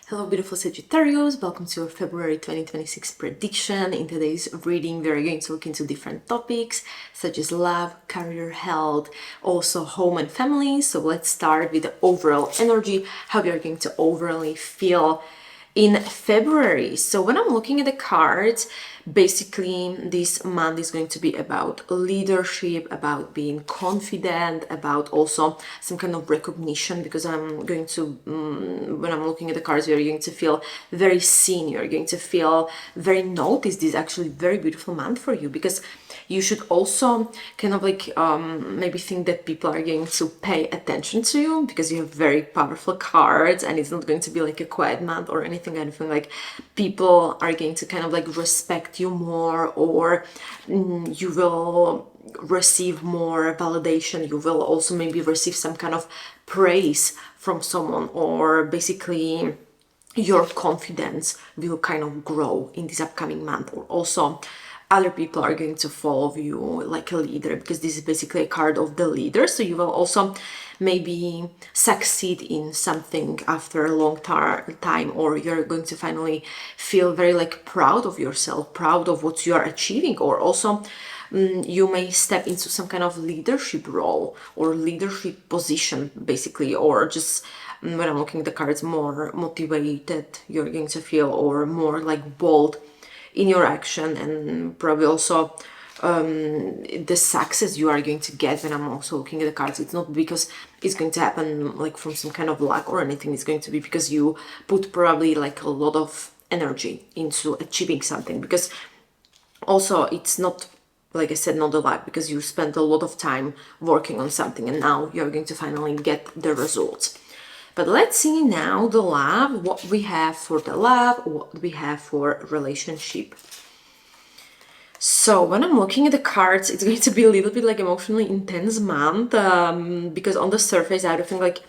Hello beautiful Sagittarius, welcome to your February 2026 prediction. In today's reading we are going to look into different topics such as love, career, health, also home and family. So let's start with the overall energy, how we are going to overall feel in February. So when I'm looking at the cards, basically this month is going to be about leadership, about being confident, about also some kind of recognition, because I'm going to when I'm looking at the cards, you're going to feel very seen, you're going to feel very noticed. This is actually a very beautiful month for you, because you should also kind of like maybe think that people are going to pay attention to you because you have very powerful cards, and it's not going to be like a quiet month or anything. Like people are going to kind of like respect you more, or you will receive more validation. You will also maybe receive some kind of praise from someone, or basically your confidence will kind of grow in this upcoming month. Or also other people are going to follow you like a leader, because this is basically a card of the leader. So you will also maybe succeed in something after a long time, or you're going to finally feel very like proud of yourself, proud of what you are achieving. Or also you may step into some kind of leadership role or leadership position basically, or just when I'm looking at the cards, more motivated you're going to feel, or more like bold in your action. And probably also the success you are going to get. When I'm also looking at the cards, it's not because it's going to happen like from some kind of luck or anything. It's going to be because you put probably like a lot of energy into achieving something, because also it's not, like I said, not a luck, because you spent a lot of time working on something and now you're going to finally get the results. But let's see now the love, what we have for the love, what we have for relationship. So when I'm looking at the cards, it's going to be a little bit like emotionally intense month, because on the surface I don't think like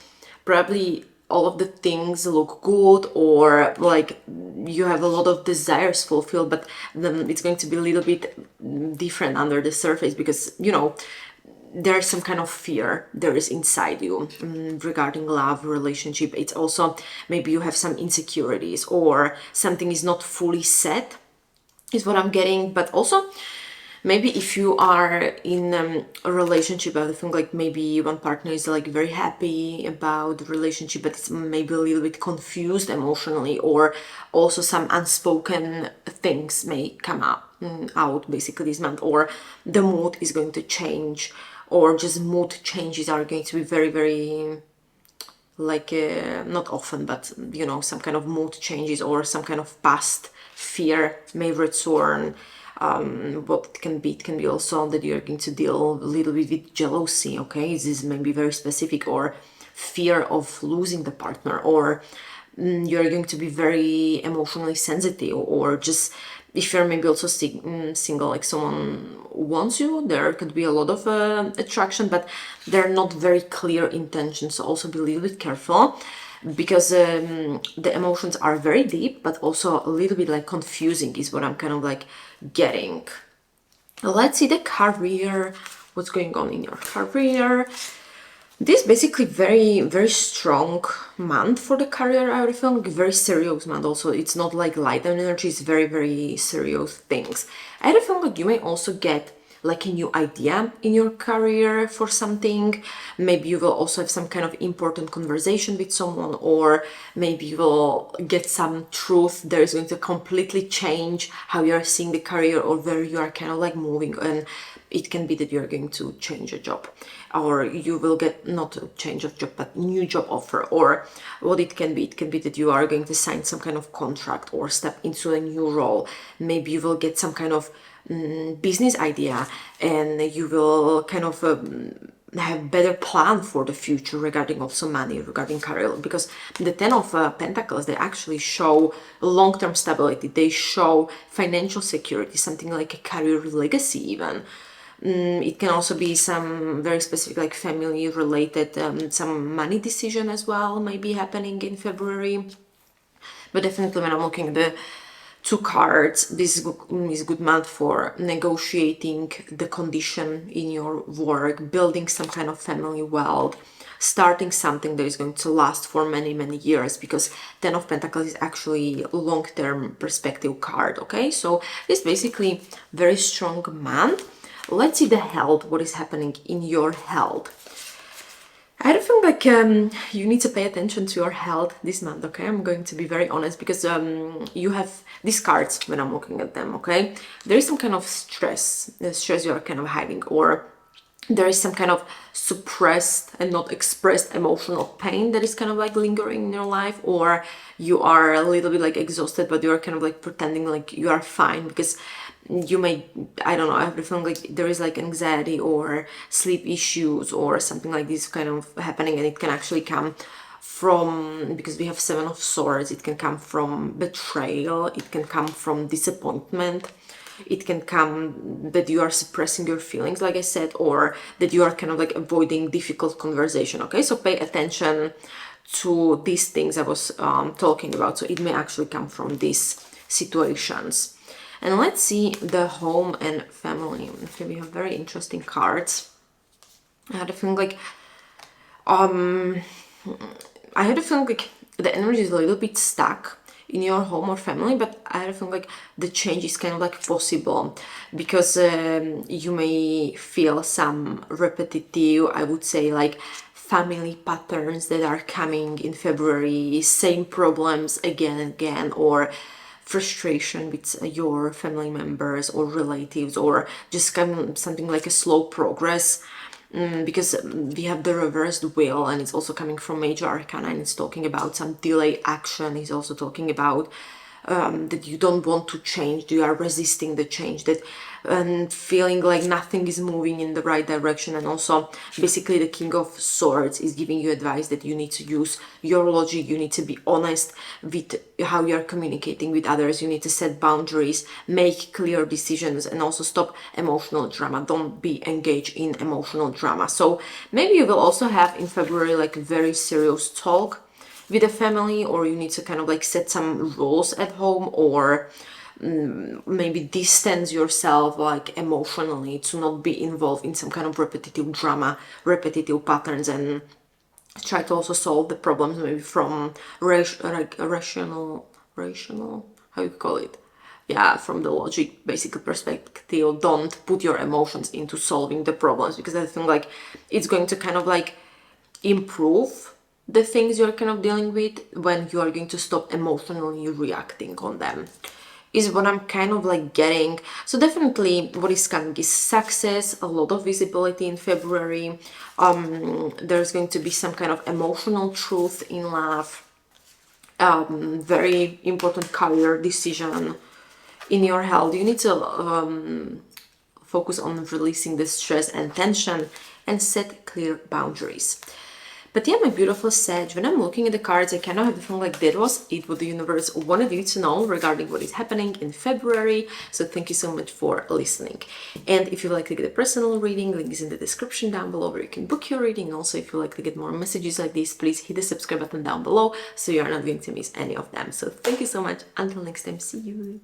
probably all of the things look good, or like you have a lot of desires fulfilled, but then it's going to be a little bit different under the surface, because there's some kind of fear there is inside you regarding love, relationship. It's also maybe you have some insecurities, or something is not fully set, is what I'm getting. But also maybe if you are in a relationship, I think like maybe one partner is like very happy about the relationship, but it's maybe a little bit confused emotionally, or also some unspoken things may come up out basically this month, or the mood is going to change, or just mood changes are going to be very, very like not often, but some kind of mood changes, or some kind of past fear may return. What it can be also that you're going to deal a little bit with jealousy. Okay, this is maybe very specific, or fear of losing the partner, or you're going to be very emotionally sensitive, or just if you're maybe also single, like someone wants you, there could be a lot of attraction, but they're not very clear intentions. So also be a little bit careful, because the emotions are very deep, but also a little bit like confusing is what I'm kind of like getting. Let's see the career, what's going on in your career. This is basically very, very strong month for the career. I feel like very serious month. Also, it's not like light energy, it's very, very serious things. I feel like you may also get like a new idea in your career for something. Maybe you will also have some kind of important conversation with someone, or maybe you will get some truth that is going to completely change how you are seeing the career, or where you are kind of like moving. And it can be that you're going to change a job, or you will get not a change of job, but new job offer. Or what it can be that you are going to sign some kind of contract or step into a new role. Maybe you will get some kind of business idea, and you will kind of have better plan for the future regarding also money, regarding career, because the Ten of Pentacles, they actually show long-term stability, they show financial security, something like a career legacy even. It can also be some very specific like family related, some money decision as well may be happening in February. But definitely when I'm looking at the two cards, this is a good month for negotiating the condition in your work, building some kind of family wealth, starting something that is going to last for many, many years, because Ten of Pentacles is actually a long-term perspective card, okay? So it's basically very strong man. Let's see the health, what is happening in your health. I don't feel like you need to pay attention to your health this month, okay? I'm going to be very honest, because you have these cards when I'm looking at them, okay? There is some kind of stress, the stress you're kind of hiding, or there is some kind of suppressed and not expressed emotional pain that is kind of like lingering in your life, or you are a little bit like exhausted, but you're kind of like pretending like you are fine, because you may, I don't know, I have the feeling like there is like anxiety or sleep issues or something like this kind of happening, and it can actually come from, because we have Seven of Swords, it can come from betrayal, it can come from disappointment, it can come that you are suppressing your feelings, like I said, or that you are kind of like avoiding difficult conversation, okay? So pay attention to these things I was talking about. So it may actually come from these situations. And let's see the home and family. Okay, we have very interesting cards. I had a feeling like the energy is a little bit stuck in your home or family, but I had a feeling like the change is kind of like possible, because you may feel some repetitive, I would say, like family patterns that are coming in February, same problems again and again, or frustration with your family members or relatives, or just kind of something like a slow progress. Because we have the reversed wheel, and it's also coming from Major Arcana, and it's talking about some delay action. He's also talking about that you don't want to change, you are resisting the change, that feeling like nothing is moving in the right direction. And also basically the King of Swords is giving you advice that you need to use your logic, you need to be honest with how you are communicating with others, you need to set boundaries, make clear decisions, and also stop emotional drama. Don't be engaged in emotional drama. So maybe you will also have in February like a very serious talk with a family, or you need to kind of like set some rules at home, or maybe distance yourself like emotionally to not be involved in some kind of repetitive drama, repetitive patterns, and try to also solve the problems maybe from rational, how you call it, yeah, from the logic basic perspective. Don't put your emotions into solving the problems, because I think like it's going to kind of like improve the things you're kind of dealing with when you are going to stop emotionally reacting on them, is what I'm kind of like getting. So definitely what is coming is success, a lot of visibility in February. There's going to be some kind of emotional truth in love, very important career decision. In your health, you need to focus on releasing the stress and tension and set clear boundaries. But yeah, my beautiful Sag, when I'm looking at the cards, I kind of have the feeling like that was it, what the universe wanted you to know regarding what is happening in February. So thank you so much for listening. And if you like to get a personal reading, link is in the description down below where you can book your reading. Also, if you like to get more messages like this, please hit the subscribe button down below so you are not going to miss any of them. So thank you so much. Until next time, see you.